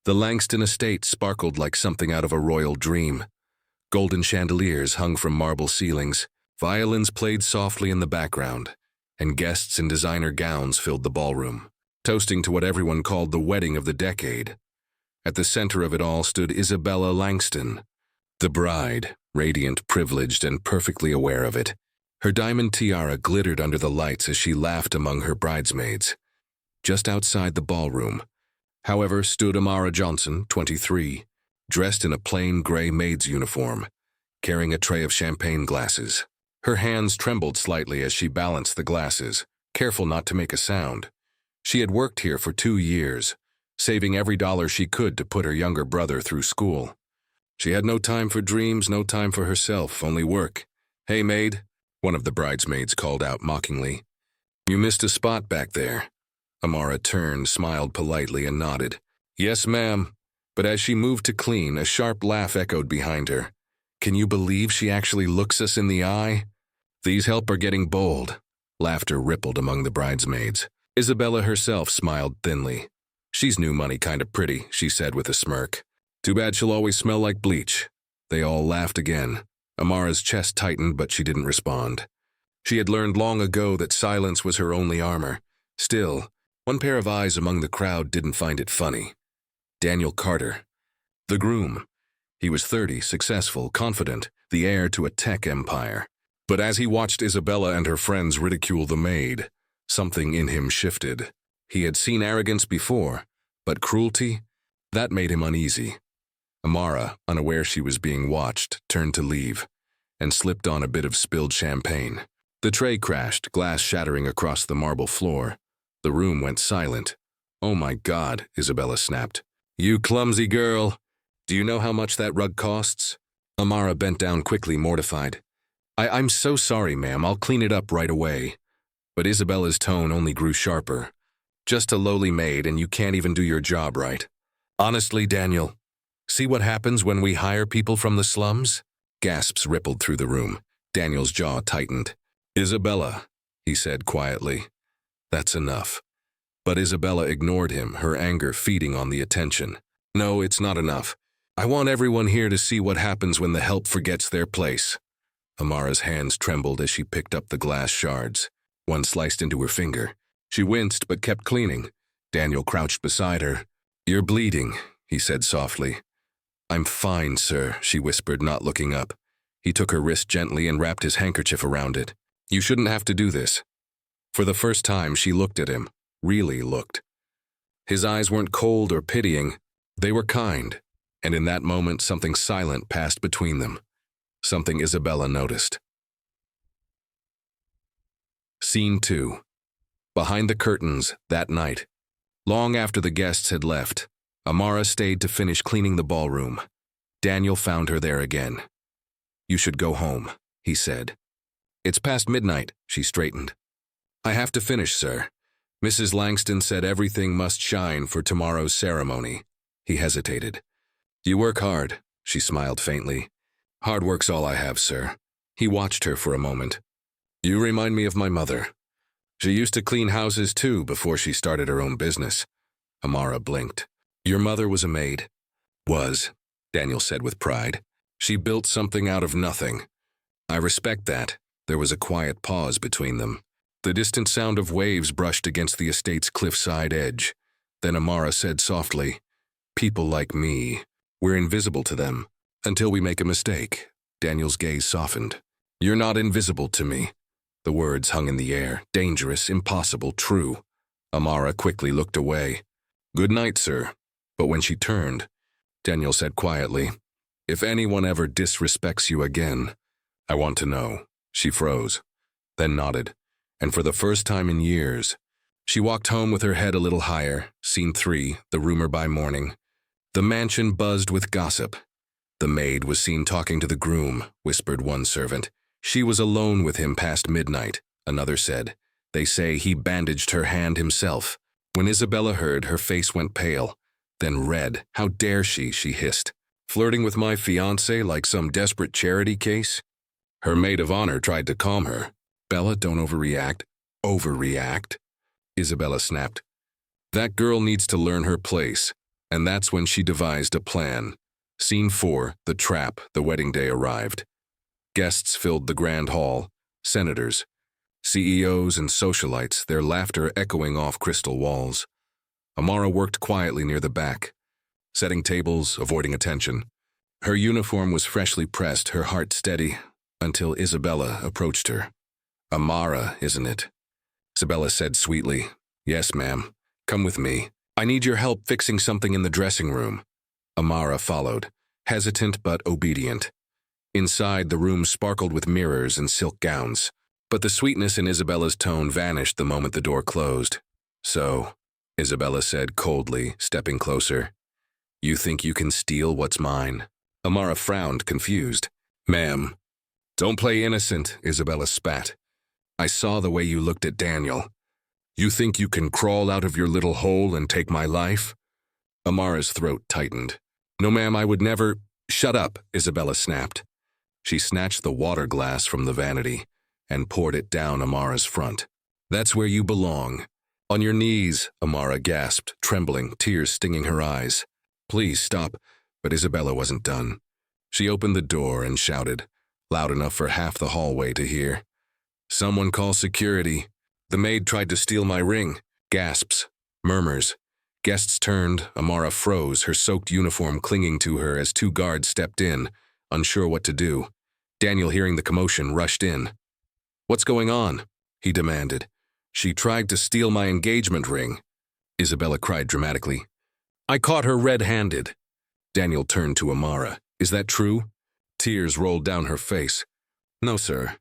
The Langston estate sparkled like something out of a royal dream. Golden chandeliers hung from marble ceilings, violins played softly in the background, and guests in designer gowns filled the ballroom, toasting to what everyone called the wedding of the decade. At the center of it all stood Isabella Langston, the bride, radiant, privileged, and perfectly aware of it. Her diamond tiara glittered under the lights as she laughed among her bridesmaids. Just outside the ballroom, however, stood Amara Johnson, 23, dressed in a plain gray maid's uniform, carrying a tray of champagne glasses. Her hands trembled slightly as she balanced the glasses, careful not to make a sound. She had worked here for 2 years, saving every dollar she could to put her younger brother through school. She had no time for dreams, no time for herself, only work. "Hey, maid," one of the bridesmaids called out mockingly. "You missed a spot back there." Amara turned, smiled politely, and nodded. "Yes, ma'am." But as she moved to clean, a sharp laugh echoed behind her. "Can you believe she actually looks us in the eye?" "These help are getting bold." Laughter rippled among the bridesmaids. Isabella herself smiled thinly. "She's new money kind of pretty," she said with a smirk. "Too bad she'll always smell like bleach." They all laughed again. Amara's chest tightened, but she didn't respond. She had learned long ago that silence was her only armor. Still, one pair of eyes among the crowd didn't find it funny. Daniel Carter, the groom. He was 30, successful, confident, the heir to a tech empire. But as he watched Isabella and her friends ridicule the maid, something in him shifted. He had seen arrogance before, but cruelty? That made him uneasy. Amara, unaware she was being watched, turned to leave, and slipped on a bit of spilled champagne. The tray crashed, glass shattering across the marble floor. The room went silent. "Oh my God," Isabella snapped. "You clumsy girl. Do you know how much that rug costs?" Amara bent down quickly, mortified. I'm so sorry, ma'am. I'll clean it up right away." But Isabella's tone only grew sharper. "Just a lowly maid, and you can't even do your job right. Honestly, Daniel, see what happens when we hire people from the slums?" Gasps rippled through the room. Daniel's jaw tightened. "Isabella," he said quietly. "That's enough." But Isabella ignored him, her anger feeding on the attention. "No, it's not enough. I want everyone here to see what happens when the help forgets their place." Amara's hands trembled as she picked up the glass shards. One sliced into her finger. She winced but kept cleaning. Daniel crouched beside her. "You're bleeding," he said softly. "I'm fine, sir," she whispered, not looking up. He took her wrist gently and wrapped his handkerchief around it. "You shouldn't have to do this." For the first time, she looked at him, really looked. His eyes weren't cold or pitying. They were kind, and in that moment something silent passed between them. Something Isabella noticed. Scene 2. Behind the curtains, that night. Long after the guests had left, Amara stayed to finish cleaning the ballroom. Daniel found her there again. "You should go home," he said. "It's past midnight," she straightened. "I have to finish, sir. Mrs. Langston said everything must shine for tomorrow's ceremony." He hesitated. "You work hard," she smiled faintly. "Hard work's all I have, sir." He watched her for a moment. "You remind me of my mother. She used to clean houses too before she started her own business." Amara blinked. "Your mother was a maid?" "Was," Daniel said with pride. "She built something out of nothing." "I respect that." There was a quiet pause between them. The distant sound of waves brushed against the estate's cliffside edge. Then Amara said softly, "People like me, we're invisible to them. Until we make a mistake." Daniel's gaze softened. "You're not invisible to me." The words hung in the air, dangerous, impossible, true. Amara quickly looked away. "Good night, sir." But when she turned, Daniel said quietly, "If anyone ever disrespects you again, I want to know." She froze, then nodded, and for the first time in years, she walked home with her head a little higher. Scene 3, the rumor by morning. The mansion buzzed with gossip. "The maid was seen talking to the groom," whispered one servant. "She was alone with him past midnight," another said. "They say he bandaged her hand himself." When Isabella heard, her face went pale, then red. "How dare she?" she hissed. "Flirting with my fiancé like some desperate charity case?" Her maid of honor tried to calm her. "Bella, don't overreact." "Overreact?" Isabella snapped. "That girl needs to learn her place. And that's when she devised a plan. Scene 4, the trap, the wedding day arrived. Guests filled the grand hall, senators, CEOs and socialites, their laughter echoing off crystal walls. Amara worked quietly near the back, setting tables, avoiding attention. Her uniform was freshly pressed, her heart steady, until Isabella approached her. "Amara, isn't it?" Isabella said sweetly. "Yes, ma'am. Come with me. I need your help fixing something in the dressing room." Amara followed, hesitant but obedient. Inside, the room sparkled with mirrors and silk gowns, but the sweetness in Isabella's tone vanished the moment the door closed. "So," Isabella said coldly, stepping closer, "you think you can steal what's mine?" Amara frowned, confused. "Ma'am." "Don't play innocent," Isabella spat. "I saw the way you looked at Daniel. You think you can crawl out of your little hole and take my life?" Amara's throat tightened. "No, ma'am, I would never—" "Shut up," Isabella snapped. She snatched the water glass from the vanity and poured it down Amara's front. "That's where you belong." "On your knees," Amara gasped, trembling, tears stinging her eyes. "Please stop." But Isabella wasn't done. She opened the door and shouted, loud enough for half the hallway to hear. "Someone call security. The maid tried to steal my ring." Gasps, murmurs. Guests turned. Amara froze, her soaked uniform clinging to her as 2 guards stepped in, unsure what to do. Daniel, hearing the commotion, rushed in. "What's going on?" he demanded. "She tried to steal my engagement ring," Isabella cried dramatically. "I caught her red-handed." Daniel turned to Amara. "Is that true?" Tears rolled down her face. "No, sir.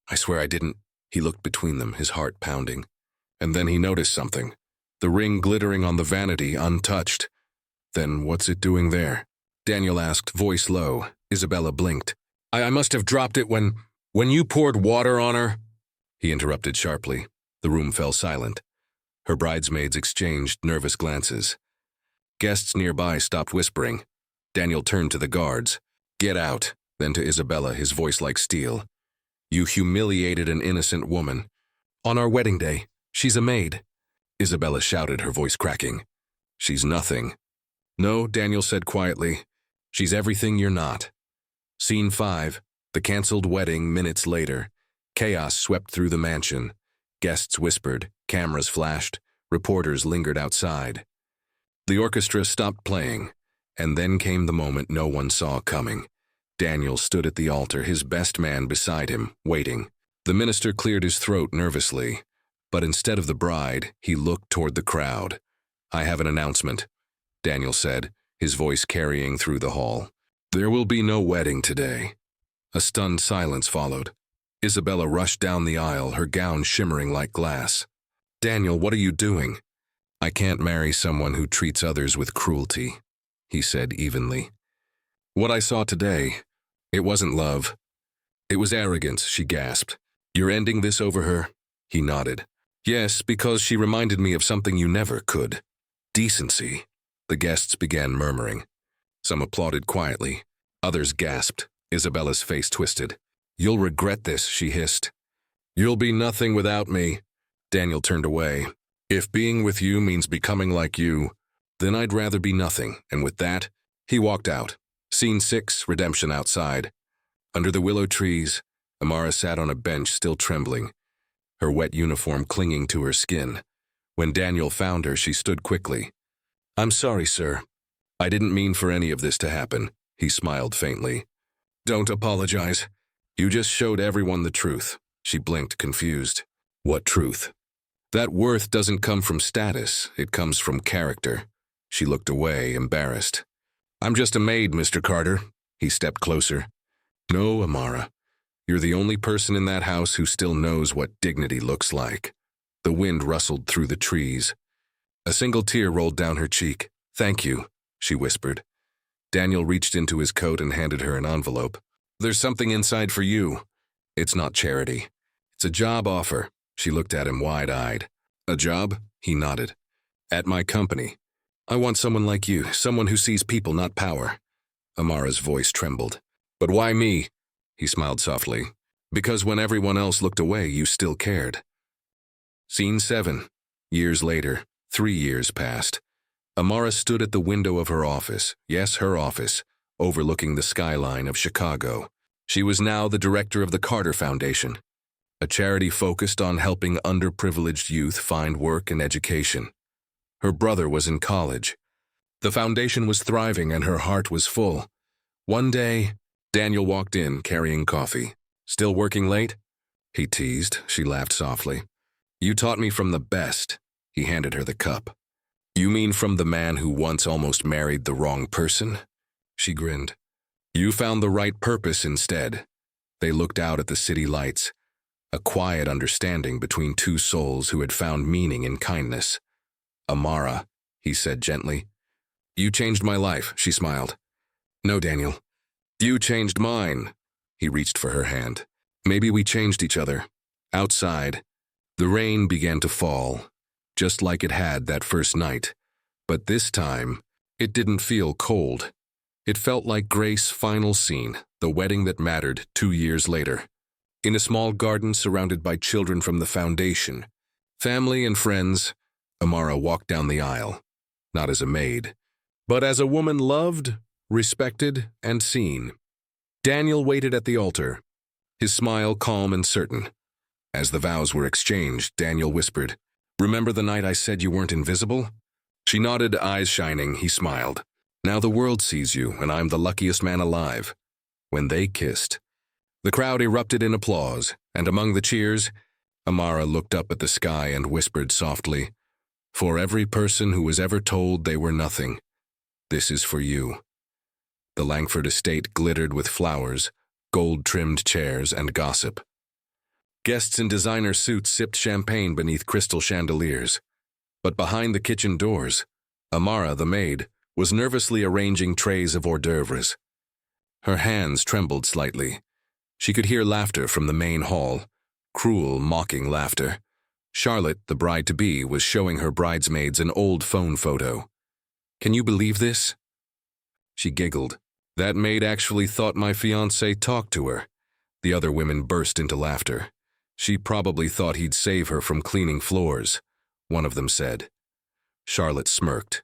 I swear I didn't." He looked between them, his heart pounding. And then he noticed something. The ring glittering on the vanity, untouched. "Then what's it doing there?" Daniel asked, voice low. Isabella blinked. I must have dropped it when you poured water on her," he interrupted sharply. The room fell silent. Her bridesmaids exchanged nervous glances. Guests nearby stopped whispering. Daniel turned to the guards. "Get out," then to Isabella, his voice like steel. "You humiliated an innocent woman. On our wedding day. She's a maid." Isabella shouted, her voice cracking. "She's nothing." "No," Daniel said quietly. "She's everything you're not." Scene 5, the canceled wedding minutes later. Chaos swept through the mansion. Guests whispered, cameras flashed, reporters lingered outside. The orchestra stopped playing, and then came the moment no one saw coming. Daniel stood at the altar, his best man beside him, waiting. The minister cleared his throat nervously, but instead of the bride, he looked toward the crowd. "I have an announcement," Daniel said, his voice carrying through the hall. "There will be no wedding today." A stunned silence followed. Isabella rushed down the aisle, her gown shimmering like glass. "Daniel, what are you doing?" "I can't marry someone who treats others with cruelty," he said evenly. "What I saw today, it wasn't love. It was arrogance," she gasped. "You're ending this over her?" He nodded. "Yes, because she reminded me of something you never could. Decency." The guests began murmuring. Some applauded quietly. Others gasped. Isabella's face twisted. "You'll regret this," she hissed. "You'll be nothing without me." Daniel turned away. "If being with you means becoming like you, then I'd rather be nothing," and with that, he walked out. Scene 6, redemption outside. Under the willow trees, Amara sat on a bench, still trembling, her wet uniform clinging to her skin. When Daniel found her, she stood quickly. "I'm sorry, sir. I didn't mean for any of this to happen," he smiled faintly. "Don't apologize. You just showed everyone the truth." She blinked, confused. "What truth?" "That worth doesn't come from status, it comes from character." She looked away, embarrassed. "I'm just a maid, Mr. Carter." He stepped closer. "No, Amara. You're the only person in that house who still knows what dignity looks like." The wind rustled through the trees. A single tear rolled down her cheek. "Thank you," she whispered. Daniel reached into his coat and handed her an envelope. "There's something inside for you. It's not charity. It's a job offer." She looked at him wide-eyed. "A job?" He nodded. "At my company. I want someone like you, someone who sees people, not power." Amara's voice trembled. "But why me?" He smiled softly. "Because when everyone else looked away, you still cared." Scene 7. Years later, 3 years passed. Amara stood at the window of her office, yes, her office, overlooking the skyline of Chicago. She was now the director of the Carter Foundation, a charity focused on helping underprivileged youth find work and education. Her brother was in college. The foundation was thriving and her heart was full. One day, Daniel walked in carrying coffee. "Still working late?" he teased. She laughed softly. "You taught me from the best." He handed her the cup. "You mean from the man who once almost married the wrong person?" She grinned. "You found the right purpose instead." They looked out at the city lights, a quiet understanding between two souls who had found meaning in kindness. "Amara," he said gently. "You changed my life," she smiled. "No, Daniel. You changed mine." He reached for her hand. "Maybe we changed each other." Outside, the rain began to fall, just like it had that first night. But this time, it didn't feel cold. It felt like Grace's final scene, the wedding that mattered 2 years later. In a small garden surrounded by children from the foundation, family and friends, Amara walked down the aisle, not as a maid, but as a woman loved, respected, and seen. Daniel waited at the altar, his smile calm and certain. As the vows were exchanged, Daniel whispered, "Remember the night I said you weren't invisible?" She nodded, eyes shining. He smiled. "Now the world sees you, and I'm the luckiest man alive." When they kissed, the crowd erupted in applause, and among the cheers, Amara looked up at the sky and whispered softly, "For every person who was ever told they were nothing, this is for you." The Langford estate glittered with flowers, gold-trimmed chairs, and gossip. Guests in designer suits sipped champagne beneath crystal chandeliers. But behind the kitchen doors, Amara, the maid, was nervously arranging trays of hors d'oeuvres. Her hands trembled slightly. She could hear laughter from the main hall, cruel, mocking laughter. Charlotte, the bride-to-be, was showing her bridesmaids an old phone photo. "Can you believe this?" She giggled. "That maid actually thought my fiancé talked to her." The other women burst into laughter. "She probably thought he'd save her from cleaning floors," one of them said. Charlotte smirked.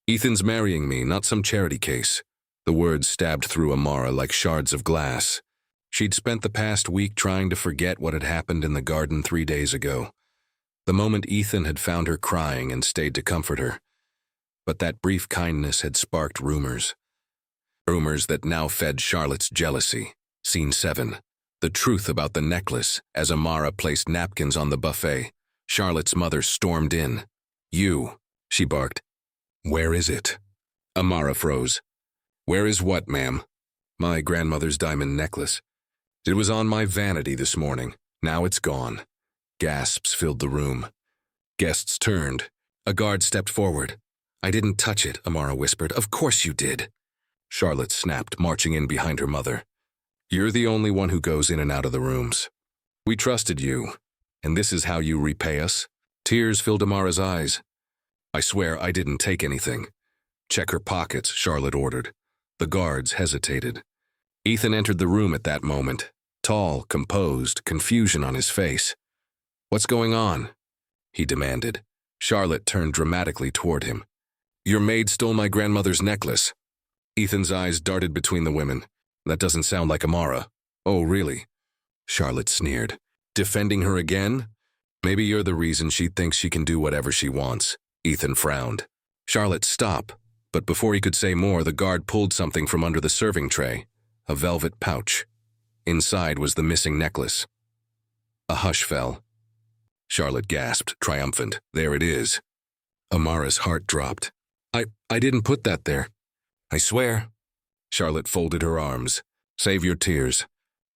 "Ethan's marrying me, not some charity case." The words stabbed through Amara like shards of glass. She'd spent the past week trying to forget what had happened in the garden 3 days ago. The moment Ethan had found her crying and stayed to comfort her. But that brief kindness had sparked rumors. Rumors that now fed Charlotte's jealousy. Scene 7. The truth about the necklace. As Amara placed napkins on the buffet, Charlotte's mother stormed in. "You," she barked. "Where is it?" Amara froze. "Where is what, ma'am?" "My grandmother's diamond necklace. It was on my vanity this morning. Now it's gone." Gasps filled the room. Guests turned. A guard stepped forward. "I didn't touch it," Amara whispered. "Of course you did." Charlotte snapped, marching in behind her mother. "You're the only one who goes in and out of the rooms. We trusted you, and this is how you repay us?" Tears filled Amara's eyes. "I swear I didn't take anything." "Check her pockets," Charlotte ordered. The guards hesitated. Ethan entered the room at that moment, tall, composed, confusion on his face. "What's going on?" he demanded. Charlotte turned dramatically toward him. "Your maid stole my grandmother's necklace." Ethan's eyes darted between the women. "That doesn't sound like Amara." "Oh, really?" Charlotte sneered. "Defending her again? Maybe you're the reason she thinks she can do whatever she wants." Ethan frowned. "Charlotte, stop." But before he could say more, the guard pulled something from under the serving tray, a velvet pouch. Inside was the missing necklace. A hush fell. Charlotte gasped, triumphant. "There it is." Amara's heart dropped. I didn't put that there." "I swear." Charlotte folded her arms. "Save your tears.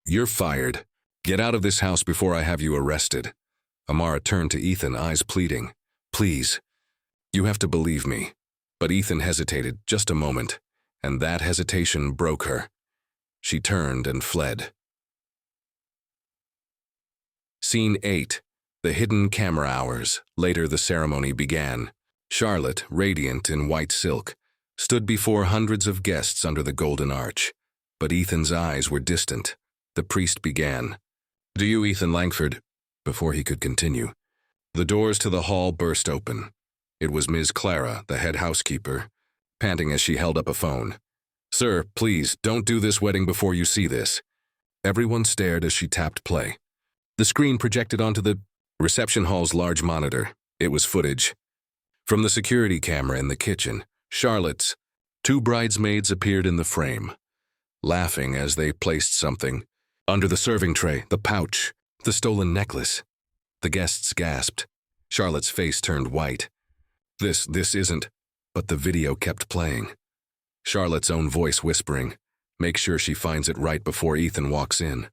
You're fired. Get out of this house before I have you arrested." Amara turned to Ethan, eyes pleading. "Please. You have to believe me." But Ethan hesitated just a moment, and that hesitation broke her. She turned and fled. Scene 8. The hidden camera hours. Later the ceremony began. Charlotte, radiant in white silk, stood before hundreds of guests under the golden arch. But Ethan's eyes were distant. The priest began. "Do you, Ethan Langford?" Before he could continue, the doors to the hall burst open. It was Ms. Clara, the head housekeeper, panting as she held up a phone. "Sir, please, don't do this wedding before you see this." Everyone stared as she tapped play. The screen projected onto the reception hall's large monitor. It was footage. From the security camera in the kitchen, Charlotte's two bridesmaids appeared in the frame, laughing as they placed something under the serving tray, the pouch, the stolen necklace. The guests gasped. Charlotte's face turned white. This isn't, but the video kept playing. Charlotte's own voice whispering, "Make sure she finds it right before Ethan walks in."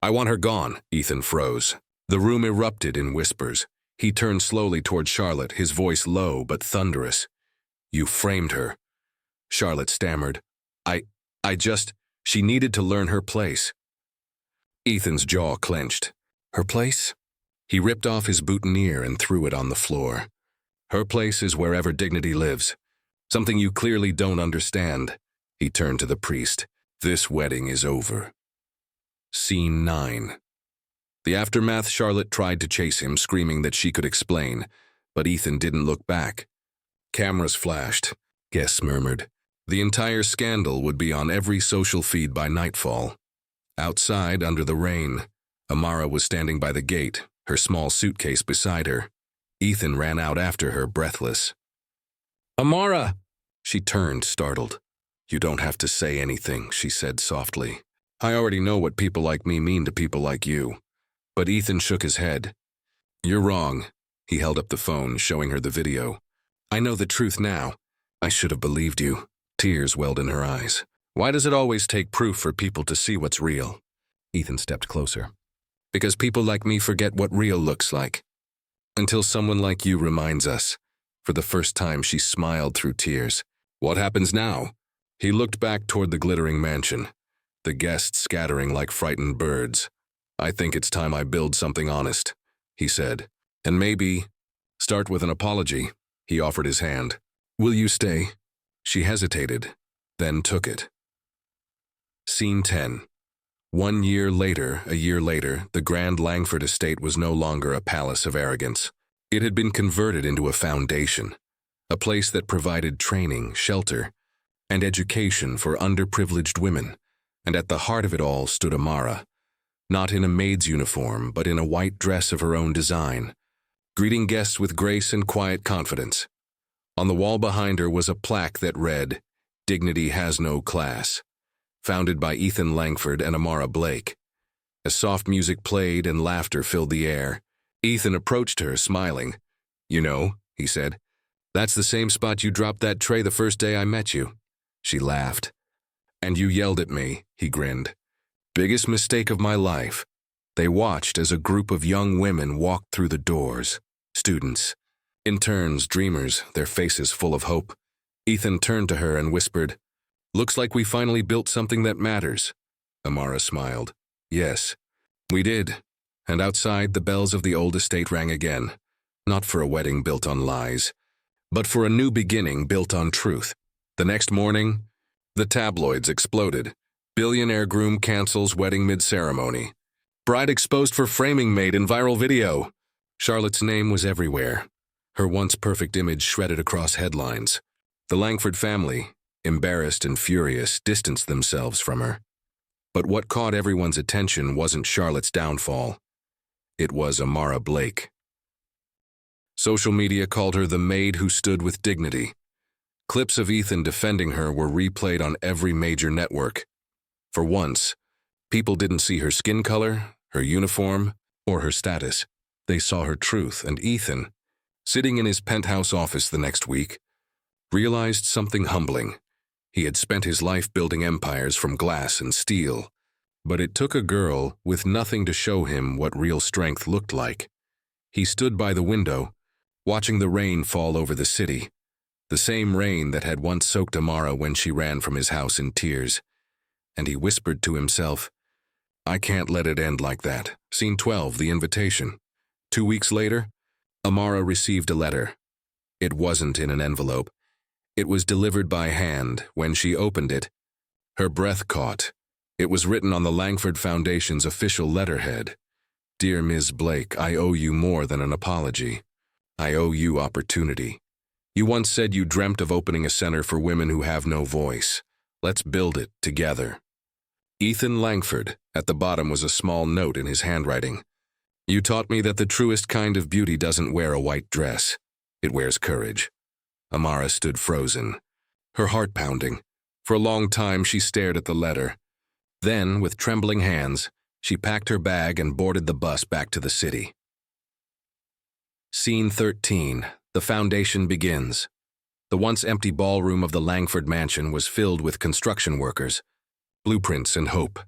"I want her gone." Ethan froze. The room erupted in whispers. He turned slowly toward Charlotte, his voice low but thunderous. "You framed her." Charlotte stammered. She needed to learn her place." Ethan's jaw clenched. "Her place?" He ripped off his boutonniere and threw it on the floor. "Her place is wherever dignity lives. Something you clearly don't understand." He turned to the priest. "This wedding is over." Scene 9. The aftermath. Charlotte tried to chase him, screaming that she could explain, but Ethan didn't look back. Cameras flashed. Guests murmured. The entire scandal would be on every social feed by nightfall. Outside, under the rain, Amara was standing by the gate, her small suitcase beside her. Ethan ran out after her, breathless. "Amara!" She turned, startled. "You don't have to say anything," she said softly. "I already know what people like me mean to people like you." But Ethan shook his head. "You're wrong." He held up the phone, showing her the video. "I know the truth now. I should have believed you." Tears welled in her eyes. "Why does it always take proof for people to see what's real?" Ethan stepped closer. "Because people like me forget what real looks like. Until someone like you reminds us." For the first time, she smiled through tears. "What happens now?" He looked back toward the glittering mansion, the guests scattering like frightened birds. "I think it's time I build something honest," he said. "And maybe start with an apology." He offered his hand. "Will you stay?" She hesitated, then took it. Scene 10. A year later, the Grand Langford estate was no longer a palace of arrogance. It had been converted into a foundation, a place that provided training, shelter, and education for underprivileged women. And at the heart of it all stood Amara, not in a maid's uniform, but in a white dress of her own design, greeting guests with grace and quiet confidence. On the wall behind her was a plaque that read, "Dignity has no class," founded by Ethan Langford and Amara Blake. As soft music played and laughter filled the air, Ethan approached her, smiling. "You know," he said, "that's the same spot you dropped that tray the first day I met you." She laughed. "And you yelled at me," he grinned. "Biggest mistake of my life." They watched as a group of young women walked through the doors. Students, interns, dreamers, their faces full of hope. Ethan turned to her and whispered, "Looks like we finally built something that matters." Amara smiled. "Yes, we did." And outside, the bells of the old estate rang again, not for a wedding built on lies, but for a new beginning built on truth. The next morning, the tabloids exploded. Billionaire groom cancels wedding mid-ceremony. Bride exposed for framing maid in viral video. Charlotte's name was everywhere. Her once perfect image shredded across headlines. The Langford family, embarrassed and furious, distanced themselves from her. But what caught everyone's attention wasn't Charlotte's downfall. It was Amara Blake. Social media called her the maid who stood with dignity. Clips of Ethan defending her were replayed on every major network. For once, people didn't see her skin color, her uniform, or her status. They saw her truth, and Ethan, sitting in his penthouse office the next week, realized something humbling. He had spent his life building empires from glass and steel, but it took a girl with nothing to show him what real strength looked like. He stood by the window, watching the rain fall over the city, the same rain that had once soaked Amara when she ran from his house in tears, and he whispered to himself, "I can't let it end like that." Scene 12, the invitation. 2 weeks later, Amara received a letter. It wasn't in an envelope. It was delivered by hand. When she opened it, her breath caught. It was written on the Langford Foundation's official letterhead. "Dear Ms. Blake, I owe you more than an apology. I owe you opportunity. You once said you dreamt of opening a center for women who have no voice. Let's build it together. Ethan Langford. At the bottom was a small note in his handwriting. You taught me that the truest kind of beauty doesn't wear a white dress. It wears courage. Amara stood frozen, her heart pounding. For a long time she stared at the letter. Then, with trembling hands, she packed her bag and boarded the bus back to the city. Scene 13. The foundation begins. The once empty ballroom of the Langford mansion was filled with construction workers, blueprints and hope.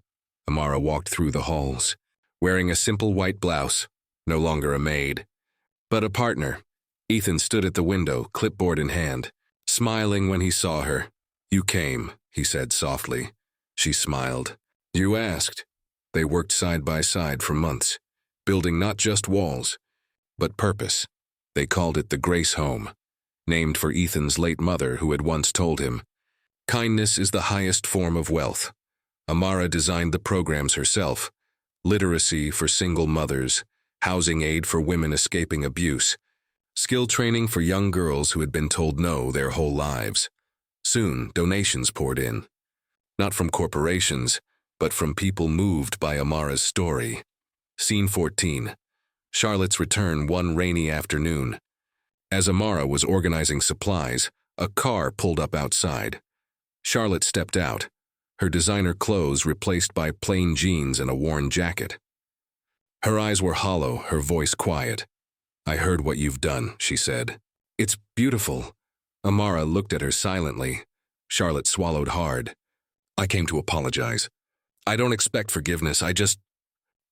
Amara walked through the halls, wearing a simple white blouse, no longer a maid, but a partner. Ethan stood at the window, clipboard in hand, smiling when he saw her. You came, he said softly. She smiled. You asked. They worked side by side for months, building not just walls, but purpose. They called it the Grace Home, named for Ethan's late mother who had once told him, kindness is the highest form of wealth. Amara designed the programs herself, literacy for single mothers, housing aid for women escaping abuse, skill training for young girls who had been told no their whole lives. Soon, donations poured in, not from corporations, but from people moved by Amara's story. Scene 14. Charlotte's return one rainy afternoon. As Amara was organizing supplies, a car pulled up outside. Charlotte stepped out, her designer clothes replaced by plain jeans and a worn jacket. Her eyes were hollow, her voice quiet. I heard what you've done, she said. It's beautiful. Amara looked at her silently. Charlotte swallowed hard. I came to apologize. I don't expect forgiveness, I just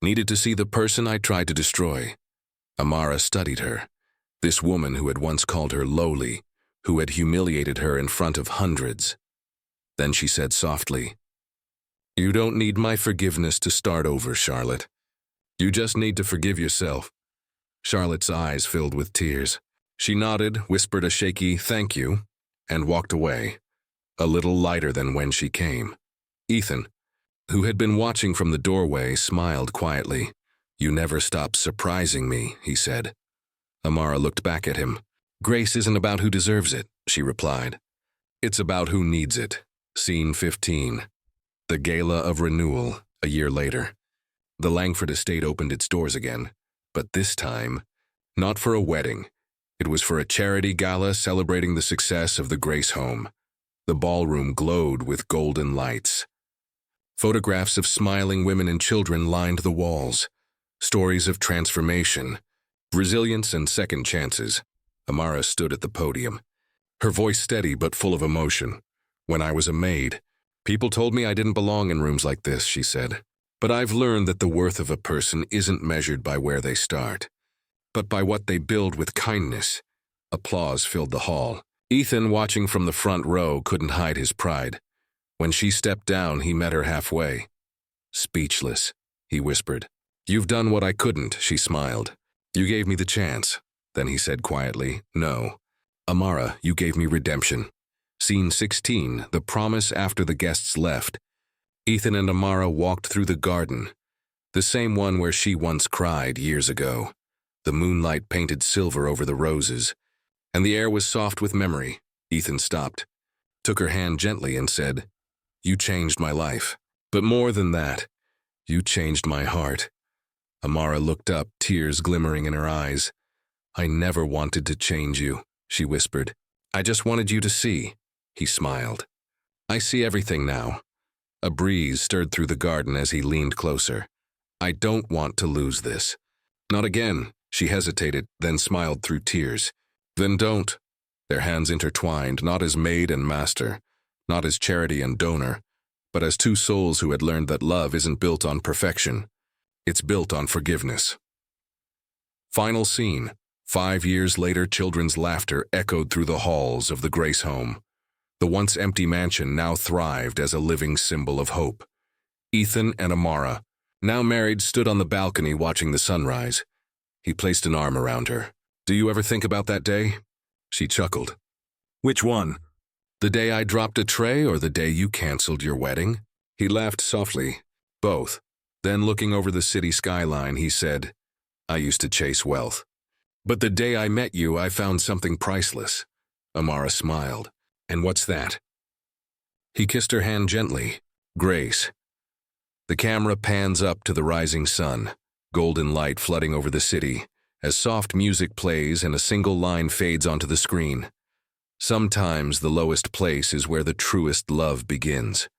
needed to see the person I tried to destroy. Amara studied her. This woman who had once called her lowly, who had humiliated her in front of hundreds. Then she said softly, You don't need my forgiveness to start over, Charlotte. You just need to forgive yourself. Charlotte's eyes filled with tears. She nodded, whispered a shaky thank you, and walked away, a little lighter than when she came. Ethan, who had been watching from the doorway, smiled quietly. You never stop surprising me, he said. Amara looked back at him. Grace isn't about who deserves it, she replied. It's about who needs it. Scene 15. The Gala of Renewal, a year later. The Langford estate opened its doors again, but this time, not for a wedding. It was for a charity gala celebrating the success of the Grace home. The ballroom glowed with golden lights. Photographs of smiling women and children lined the walls. Stories of transformation, resilience, and second chances. Amara stood at the podium, her voice steady but full of emotion. When I was a maid, people told me I didn't belong in rooms like this, she said. But I've learned that the worth of a person isn't measured by where they start, but by what they build with kindness. Applause filled the hall. Ethan, watching from the front row, couldn't hide his pride. When she stepped down, he met her halfway. Speechless, he whispered. You've done what I couldn't, she smiled. You gave me the chance. Then he said quietly, No. Amara, you gave me redemption. Scene 16, the promise after the guests left. Ethan and Amara walked through the garden, the same one where she once cried years ago. The moonlight painted silver over the roses, and the air was soft with memory. Ethan stopped, took her hand gently and said, You changed my life. But more than that, you changed my heart. Amara looked up, tears glimmering in her eyes. I never wanted to change you, she whispered. I just wanted you to see. He smiled. I see everything now. A breeze stirred through the garden as he leaned closer. I don't want to lose this. Not again, she hesitated, then smiled through tears. Then don't. Their hands intertwined, not as maid and master, not as charity and donor, but as two souls who had learned that love isn't built on perfection. It's built on forgiveness. Final scene. 5 years later, children's laughter echoed through the halls of the Grace home. The once empty mansion now thrived as a living symbol of hope. Ethan and Amara, now married, stood on the balcony watching the sunrise. He placed an arm around her. Do you ever think about that day? She chuckled. Which one? The day I dropped a tray or the day you canceled your wedding? He laughed softly. Both. Then looking over the city skyline, he said, I used to chase wealth. But the day I met you, I found something priceless. Amara smiled. And what's that? He kissed her hand gently. Grace. The camera pans up to the rising sun, golden light flooding over the city, as soft music plays and a single line fades onto the screen. Sometimes the lowest place is where the truest love begins.